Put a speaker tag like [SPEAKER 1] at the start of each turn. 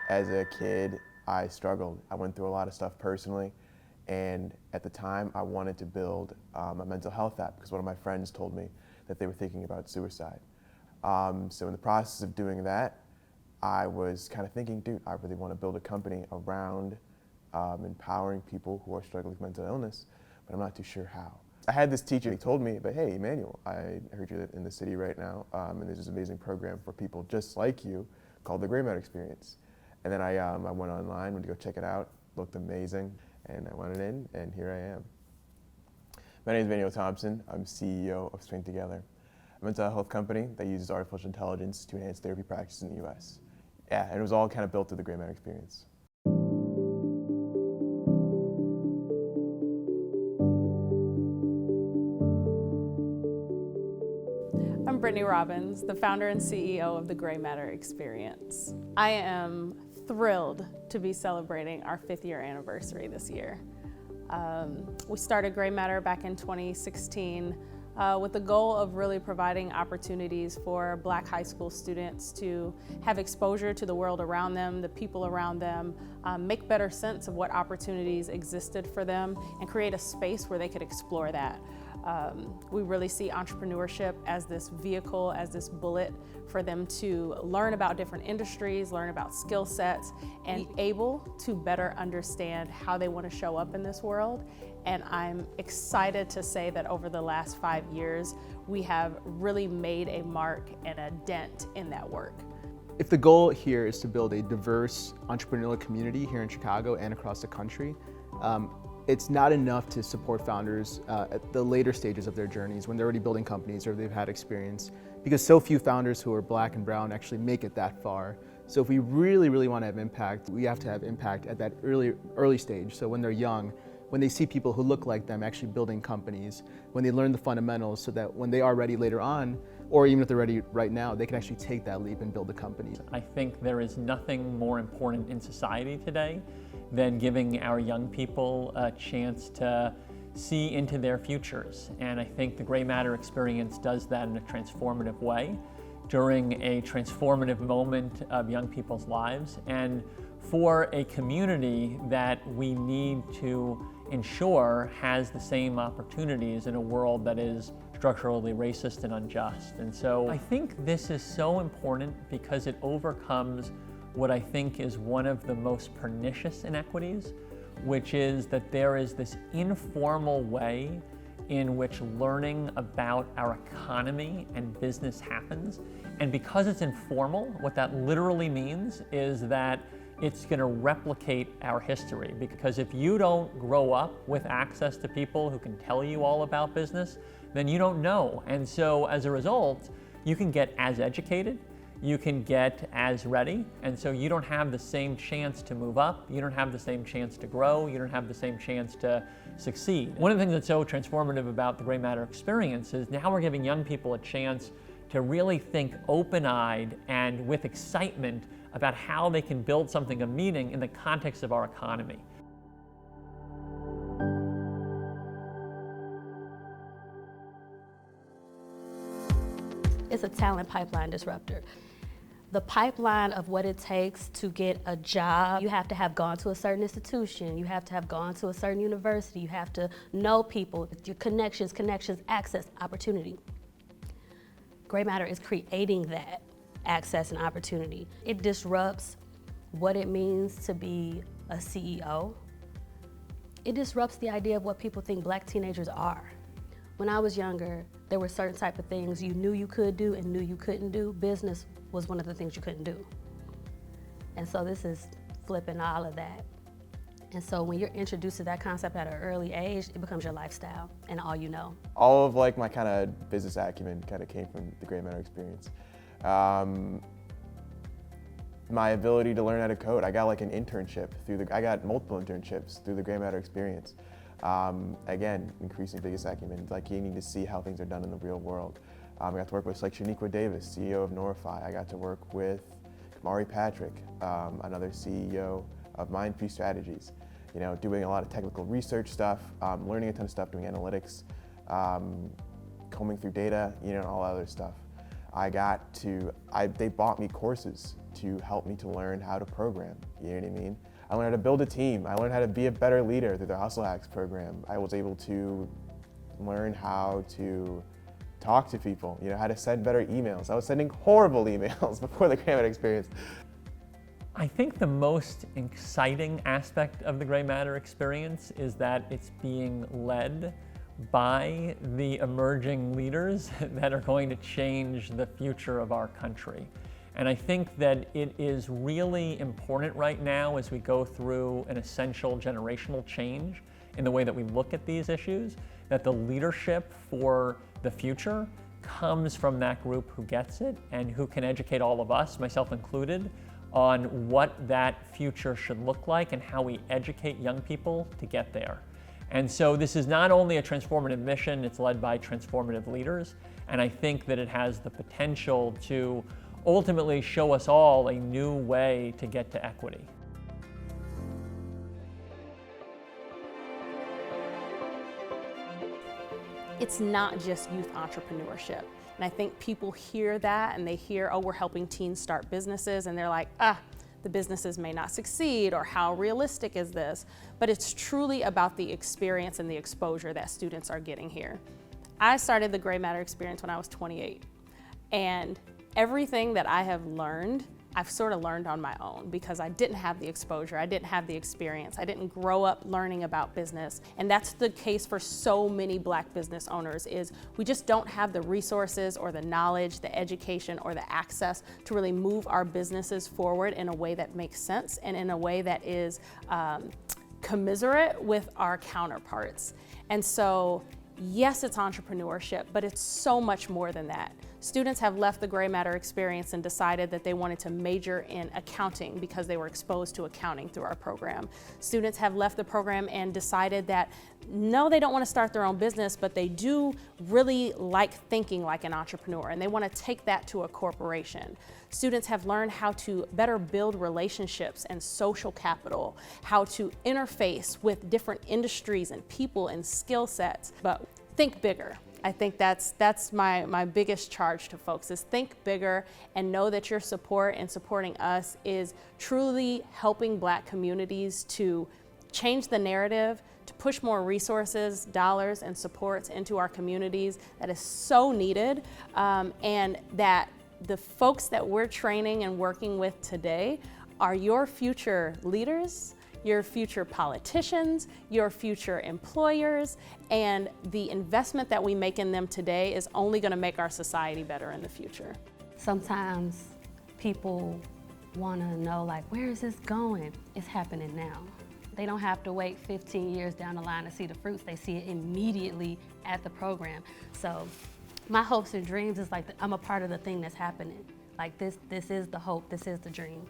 [SPEAKER 1] As a kid, I struggled. I went through a lot of stuff personally, and at the time, I wanted to build a mental health app because one of my friends told me that they were thinking about suicide. So in the process of doing that, I was kind of thinking, dude, I really want to build a company around empowering people who are struggling with mental illness, but I'm not too sure how. I had this teacher, he told me, but hey, Emmanuel, I heard you in the city right now, and there's this amazing program for people just like you called the Gray Matter Experience. And then I went online, went to go check it out, looked amazing, and I went in, and here I am. My name is Emmanuel Thompson. I'm CEO of Strength Together, a mental health company that uses artificial intelligence to enhance therapy practice in the US. Yeah, and it was all kind of built through the Gray Matter Experience.
[SPEAKER 2] I'm Brittany Robbins, the founder and CEO of the Gray Matter Experience. I am thrilled to be celebrating our 5th year anniversary this year. We started Gray Matter back in 2016 with the goal of really providing opportunities for Black high school students to have exposure to the world around them, the people around them, make better sense of what opportunities existed for them, and create a space where they could explore that. We really see entrepreneurship as this vehicle, as this bullet for them to learn about different industries, learn about skill sets, and be able to better understand how they want to show up in this world. And I'm excited to say that over the last 5 years, we have really made a mark and a dent in that work.
[SPEAKER 3] If the goal here is to build a diverse entrepreneurial community here in Chicago and across the country, it's not enough to support founders at the later stages of their journeys when they're already building companies or they've had experience, because so few founders who are Black and brown actually make it that far. So if we really want to have impact, we have to have impact at that early stage. So when they're young, when they see people who look like them actually building companies, when they learn the fundamentals so that when they are ready later on, or even if they're ready right now, they can actually take that leap and build a company.
[SPEAKER 4] I think there is nothing more important in society today than giving our young people a chance to see into their futures. And I think the Gray Matter Experience does that in a transformative way during a transformative moment of young people's lives, and for a community that we need to ensure has the same opportunities in a world that is structurally racist and unjust. And so I think this is so important because it overcomes what I think is one of the most pernicious inequities, which is that there is this informal way in which learning about our economy and business happens. And because it's informal, what that literally means is that it's going to replicate our history. Because if you don't grow up with access to people who can tell you all about business, then you don't know. And so as a result, you can get as educated, you can get as ready, and so you don't have the same chance to move up, you don't have the same chance to grow, you don't have the same chance to succeed. One of the things that's so transformative about the Gray Matter Experience is now we're giving young people a chance to really think open-eyed and with excitement about how they can build something of meaning in the context of our economy.
[SPEAKER 5] It's a talent pipeline disruptor. The pipeline of what it takes to get a job, you have to have gone to a certain institution, you have to have gone to a certain university, you have to know people, your connections, access, opportunity. Gray Matter is creating that access and opportunity. It disrupts what it means to be a CEO. It disrupts the idea of what people think Black teenagers are. When I was younger, there were certain type of things you knew you could do and knew you couldn't do. Business was one of the things you couldn't do. And so this is flipping all of that. And so when you're introduced to that concept at an early age, it becomes your lifestyle and all you know.
[SPEAKER 1] All of my kind of business acumen kind of came from the Gray Matter Experience. My ability to learn how to code. I got an internship I got multiple internships through the Gray Matter Experience. Again, increasing business acumen, getting to see how things are done in the real world. I got to work with Shaniqua Davis, CEO of Norify. I got to work with Kamari Patrick, another CEO of Mindfree Strategies. Doing a lot of technical research stuff, learning a ton of stuff, doing analytics, combing through data, and all that other stuff. They bought me courses to help me to learn how to program, you know what I mean? I learned how to build a team. I learned how to be a better leader through the Hustle Hacks program. I was able to learn how to talk to people, you know, how to send better emails. I was sending horrible emails before the Gray Matter experience.
[SPEAKER 4] I think the most exciting aspect of the Gray Matter experience is that it's being led by the emerging leaders that are going to change the future of our country. And I think that it is really important right now as we go through an essential generational change in the way that we look at these issues, that the leadership for the future comes from that group who gets it and who can educate all of us, myself included, on what that future should look like and how we educate young people to get there. And so this is not only a transformative mission, it's led by transformative leaders, and I think that it has the potential to ultimately show us all a new way to get to equity.
[SPEAKER 2] It's not just youth entrepreneurship. And I think people hear that and they hear, oh, we're helping teens start businesses, and they're like, the businesses may not succeed, or how realistic is this? But it's truly about the experience and the exposure that students are getting here. I started the Gray Matter experience when I was 28. And everything that I have learned, I've sort of learned on my own because I didn't have the exposure, I didn't have the experience, I didn't grow up learning about business. And that's the case for so many Black business owners, is we just don't have the resources or the knowledge, the education, or the access to really move our businesses forward in a way that makes sense and in a way that is commiserate with our counterparts. And so, yes, it's entrepreneurship, but it's so much more than that. Students have left the Gray Matter experience and decided that they wanted to major in accounting because they were exposed to accounting through our program. Students have left the program and decided that no, they don't want to start their own business, but they do really like thinking like an entrepreneur, and they want to take that to a corporation. Students have learned how to better build relationships and social capital, how to interface with different industries and people and skill sets, but think bigger. I think that's my biggest charge to folks, is think bigger and know that your support and supporting us is truly helping Black communities to change the narrative, to push more resources, dollars, and supports into our communities that is so needed, and that the folks that we're training and working with today are your future leaders, your future politicians, your future employers, and the investment that we make in them today is only going to make our society better in the future.
[SPEAKER 5] Sometimes people want to know, like, where is this going? It's happening now. They don't have to wait 15 years down the line to see the fruits. They see it immediately at the program. So my hopes and dreams is like, I'm a part of the thing that's happening. Like this is the hope, this is the dream.